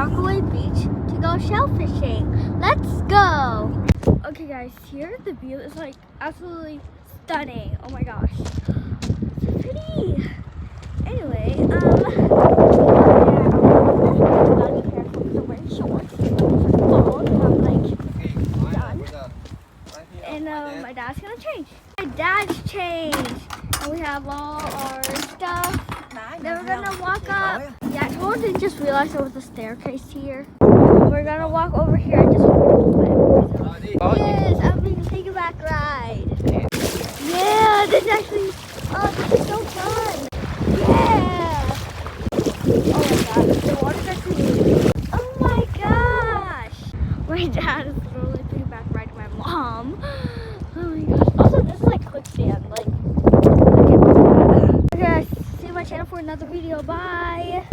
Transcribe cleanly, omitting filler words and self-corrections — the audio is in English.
Rockaway Beach to go shellfishing. Let's go. Okay guys, here the view is like absolutely stunning. Oh my gosh. So pretty. Anyway, gotta be careful because I'm wearing shorts. Phone, I'm like done. And my dad's gonna change. My dad's changed. And we have all our stuff. Then we're gonna walk up. Yeah, I totally just realized there was a staircase here. We're gonna walk over here and just open it. Yes, I'm being a piggyback ride. Yeah, this actually, this is so fun. Yeah. Oh my gosh, the water's actually moving. Oh my gosh. My dad is totally piggyback riding my mom. Oh my gosh. Also, this is like quicksand. Like, look at that. Okay, see my channel for another video. Bye.